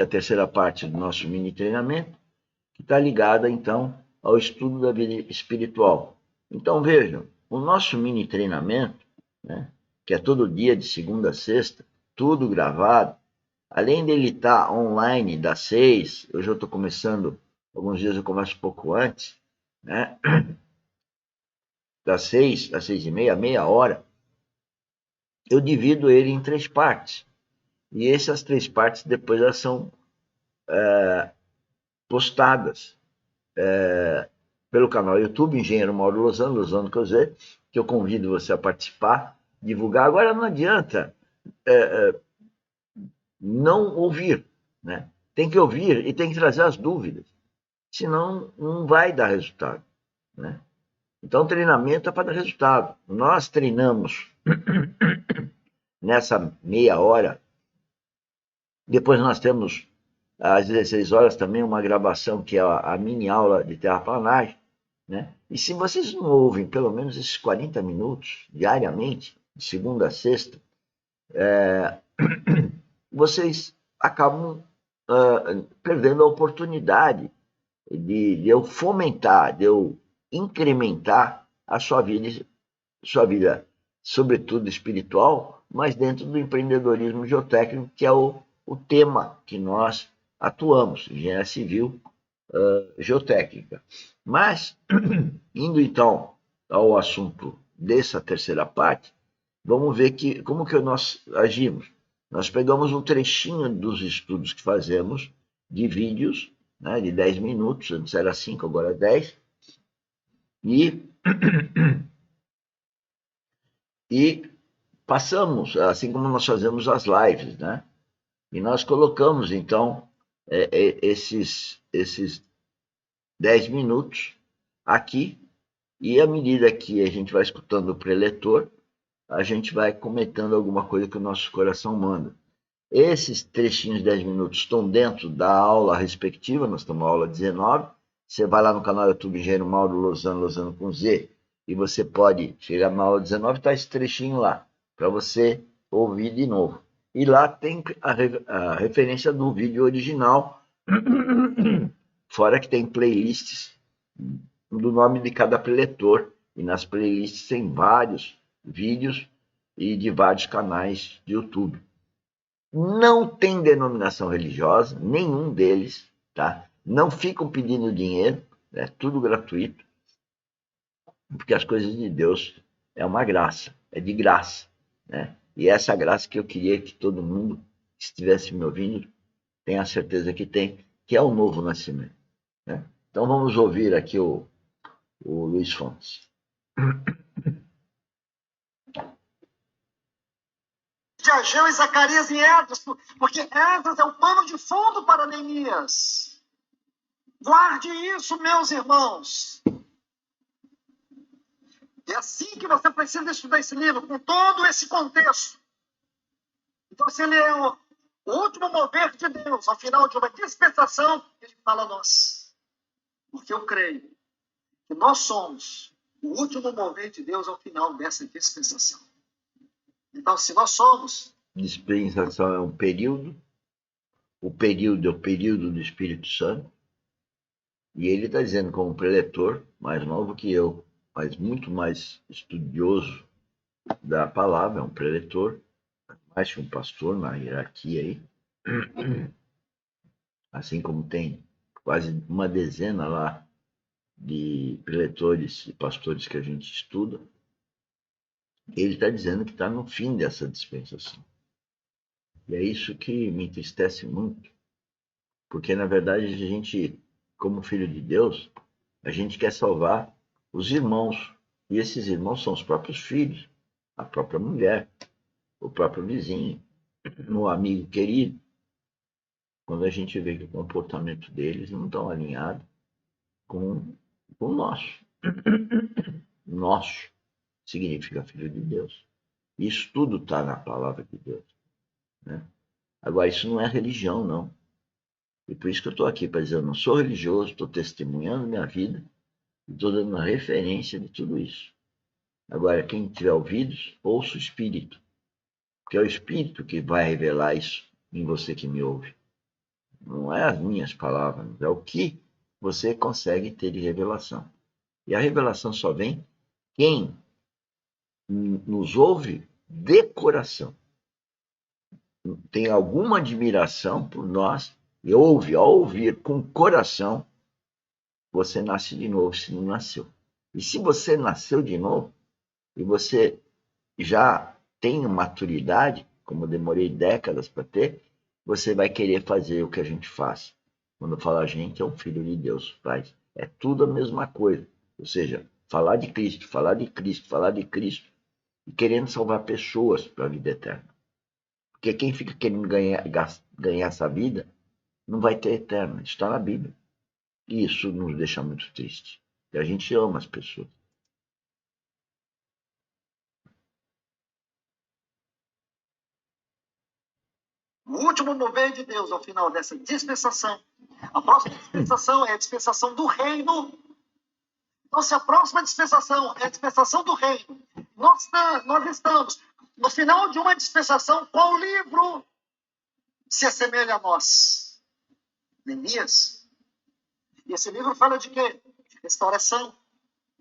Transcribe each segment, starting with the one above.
a terceira parte do nosso mini treinamento, que está ligada, então, ao estudo da vida espiritual. Então, vejam, o nosso mini treinamento, né, que é todo dia, de segunda a sexta, tudo gravado, além dele estar online das 6, hoje eu estou começando, alguns dias eu começo um pouco antes, né, das 6 às 6h30, meia hora, eu divido ele em 3 partes. E essas 3 partes depois elas são postadas pelo canal YouTube Engenheiro Mauro Lozano Cosé, que eu convido você a participar, divulgar. Agora não adianta não ouvir, né? Tem que ouvir e tem que trazer as dúvidas, senão não vai dar resultado, né? Então, treinamento é para dar resultado. Nós treinamos nessa meia hora, depois nós temos às 16 horas também uma gravação que é a mini aula de terraplanagem, né? E se vocês não ouvem pelo menos esses 40 minutos diariamente, de segunda a sexta, vocês acabam perdendo a oportunidade de eu fomentar, de eu incrementar a sua vida, sobretudo espiritual, mas dentro do empreendedorismo geotécnico, que é o tema que nós atuamos, engenharia civil geotécnica. Mas, indo então ao assunto dessa terceira parte, vamos ver como que nós agimos. Nós pegamos um trechinho dos estudos que fazemos, de vídeos, né, de 10 minutos, antes era 5, agora 10, e passamos, assim como nós fazemos as lives, né? E nós colocamos, então, esses 10 minutos aqui, e à medida que a gente vai escutando o preletor, a gente vai comentando alguma coisa que o nosso coração manda. Esses trechinhos de 10 minutos estão dentro da aula respectiva, nós estamos na aula 19. Você vai lá no canal YouTube Engenheiro Mauro Lozano com Z, e você pode chegar na aula 19 e está esse trechinho lá, para você ouvir de novo. E lá tem a referência do vídeo original, fora que tem playlists do nome de cada preletor, e nas playlists tem vários vídeos e de vários canais de YouTube. Não tem denominação religiosa, nenhum deles, tá? Não ficam pedindo dinheiro, é tudo gratuito, porque as coisas de Deus é uma graça, é de graça, né? E essa graça que eu queria que todo mundo que estivesse me ouvindo tenha a certeza que tem, que é o novo nascimento, né? Então vamos ouvir aqui o Luiz Fontes. De Ageu e Zacarias e Esdras, porque Esdras é o pano de fundo para Neemias. Guarde isso, meus irmãos. É assim que você precisa estudar esse livro, com todo esse contexto. Então, se ele é o último mover de Deus, ao final de uma dispensação, ele fala a nós. Porque eu creio que nós somos o último mover de Deus ao final dessa dispensação. Então, se nós somos... Dispensação é um período, o período é o período do Espírito Santo, e ele está dizendo, como preletor, mais novo que eu, mas muito mais estudioso da palavra, é um preletor, mais que um pastor na hierarquia aí, assim como tem quase uma dezena lá de preletores e pastores que a gente estuda, ele está dizendo que está no fim dessa dispensação. E é isso que me entristece muito, porque na verdade a gente, como filho de Deus, a gente quer salvar os irmãos, e esses irmãos são os próprios filhos, a própria mulher, o próprio vizinho, o amigo querido. Quando a gente vê que o comportamento deles não está alinhado com o nosso. Nosso significa filho de Deus. Isso tudo está na palavra de Deus, né? Agora, isso não é religião, não. E por isso que eu estou aqui, para dizer, eu não sou religioso, estou testemunhando minha vida, e estou dando uma referência de tudo isso. Agora, quem tiver ouvidos, ouça o Espírito, porque é o Espírito que vai revelar isso em você que me ouve. não é as minhas palavras, é o que você consegue ter de revelação. E a revelação só vem quem nos ouve de coração, tem alguma admiração por nós e ouve, ao ouvir com o coração, você nasce de novo, se não nasceu. E se você nasceu de novo, e você já tem maturidade, como eu demorei décadas para ter, você vai querer fazer o que a gente faz. Quando fala a gente, é um filho de Deus, faz. É tudo a mesma coisa. Ou seja, falar de Cristo, falar de Cristo, falar de Cristo, e querendo salvar pessoas para a vida eterna. Porque quem fica querendo ganhar essa vida não vai ter eterna. Está na Bíblia. E isso nos deixa muito triste. E a gente ama as pessoas. O último mover de Deus ao final dessa dispensação. A próxima dispensação é a dispensação do reino. Então, se a próxima dispensação é a dispensação do reino, nós estamos no final de uma dispensação. Qual livro se assemelha a nós? Neemias. E esse livro fala de quê? De restauração.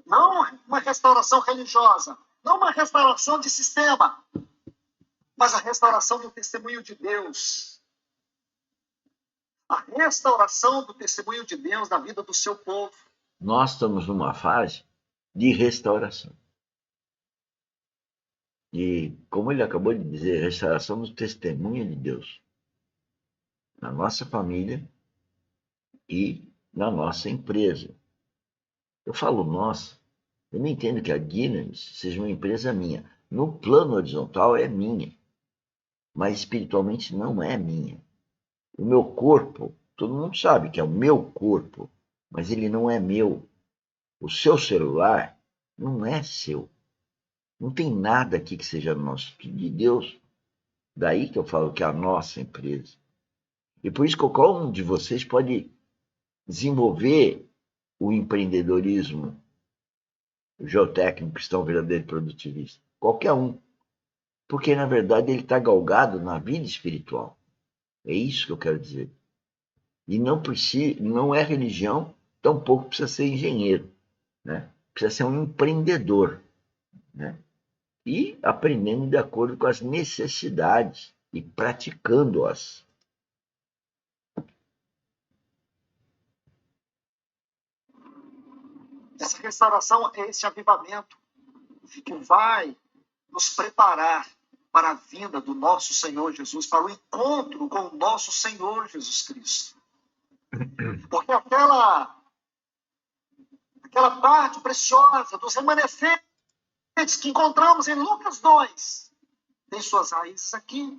Não uma restauração religiosa, não uma restauração de sistema, mas a restauração do testemunho de Deus. A restauração do testemunho de Deus na vida do seu povo. Nós estamos numa fase de restauração. E, como ele acabou de dizer, restauração do testemunho de Deus na nossa família e na nossa empresa. Eu falo nossa, eu não entendo que a Guinness seja uma empresa minha. No plano horizontal é minha, mas espiritualmente não é minha. O meu corpo, todo mundo sabe que é o meu corpo, mas ele não é meu. O seu celular não é seu. Não tem nada aqui que seja nosso, tudo de Deus. Daí que eu falo que é a nossa empresa. E por isso que qualquer um de vocês pode desenvolver o empreendedorismo geotécnico, cristão, verdadeiro produtivista. Qualquer um. Porque, na verdade, ele está galgado na vida espiritual. É isso que eu quero dizer. E não é religião, tampouco precisa ser engenheiro. Né? Precisa ser um empreendedor. Né? E aprendendo de acordo com as necessidades e praticando-as. Essa restauração é esse avivamento que vai nos preparar para a vinda do nosso Senhor Jesus, para o encontro com o nosso Senhor Jesus Cristo. Porque aquela parte preciosa dos remanescentes que encontramos em Lucas 2 tem suas raízes aqui.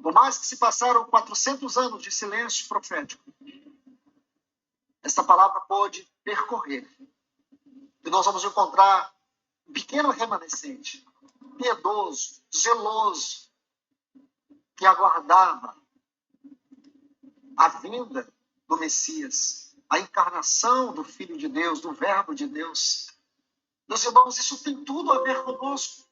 Por mais que se passaram 400 anos de silêncio profético, esta palavra pode percorrer. E nós vamos encontrar um pequeno remanescente, piedoso, zeloso, que aguardava a vinda do Messias, a encarnação do Filho de Deus, do Verbo de Deus. Meus irmãos, isso tem tudo a ver conosco.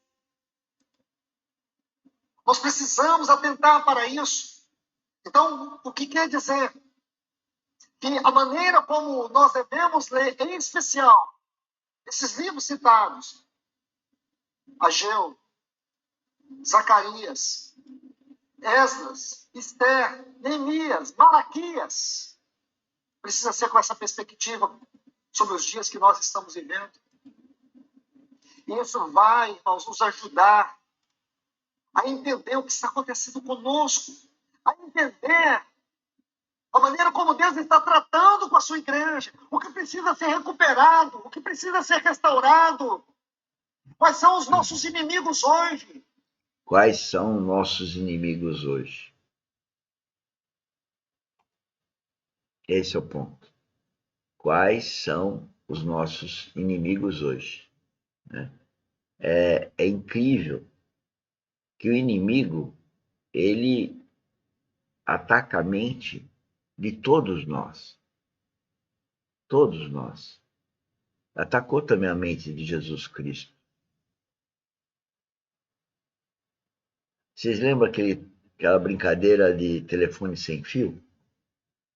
Nós precisamos atentar para isso. Então, o que quer dizer? Que a maneira como nós devemos ler, em especial, esses livros citados, Ageu, Zacarias, Esdras, Esther, Neemias, Malaquias, precisa ser com essa perspectiva sobre os dias que nós estamos vivendo. E isso vai, irmãos, nos ajudar a entender o que está acontecendo conosco, a entender a maneira como Deus está tratando com a sua igreja, o que precisa ser recuperado, o que precisa ser restaurado. Quais são os nossos inimigos hoje? Quais são nossos inimigos hoje? Esse é o ponto. Quais são os nossos inimigos hoje? Né? É incrível que o inimigo, ele ataca a mente de todos nós. Todos nós. Atacou também a mente de Jesus Cristo. Vocês lembram aquela brincadeira de telefone sem fio,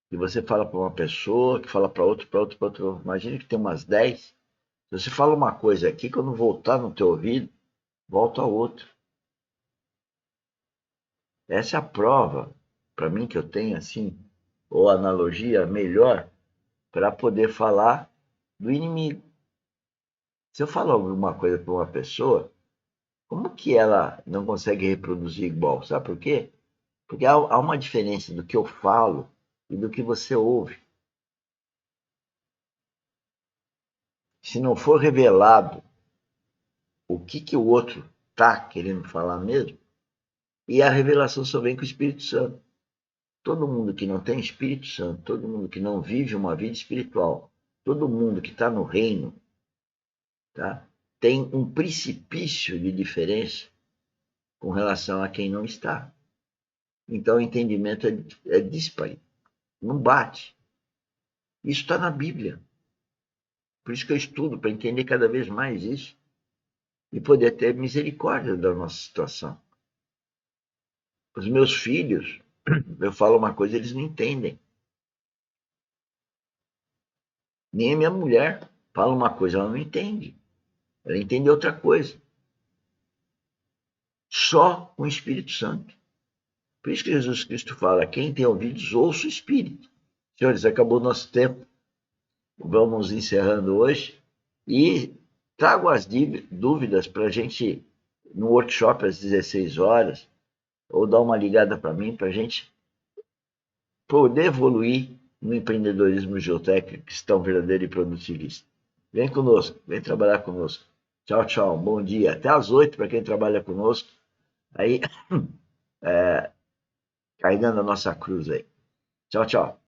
que você fala para uma pessoa, que fala para outro, para outro, para outro. Imagina que tem umas 10. Se você fala uma coisa aqui, quando voltar no teu ouvido, volta a outra. Essa é a prova, para mim, que eu tenho, assim, ou analogia melhor, para poder falar do inimigo. Se eu falo alguma coisa para uma pessoa, como que ela não consegue reproduzir igual? Sabe por quê? Porque há uma diferença do que eu falo e do que você ouve. Se não for revelado o que o outro está querendo falar mesmo, e a revelação só vem com o Espírito Santo. Todo mundo que não tem Espírito Santo, todo mundo que não vive uma vida espiritual, todo mundo que está no reino, tá, tem um precipício de diferença com relação a quem não está. Então o entendimento é dispare, não bate. Isso está na Bíblia. Por isso que eu estudo, para entender cada vez mais isso e poder ter misericórdia da nossa situação. Os meus filhos, eu falo uma coisa, eles não entendem. Nem a minha mulher fala uma coisa, ela não entende. Ela entende outra coisa. Só com o Espírito Santo. Por isso que Jesus Cristo fala, quem tem ouvidos, ouça o Espírito. Senhores, acabou o nosso tempo. Vamos encerrando hoje. E trago as dúvidas para a gente, no workshop às 16 horas, ou dar uma ligada para mim, para a gente poder evoluir no empreendedorismo geotécnico, cristão verdadeiro e produtivista. Vem conosco, vem trabalhar conosco. Tchau, tchau, bom dia. Até às 8 para quem trabalha conosco. Aí, carregando a nossa cruz aí. Tchau, tchau.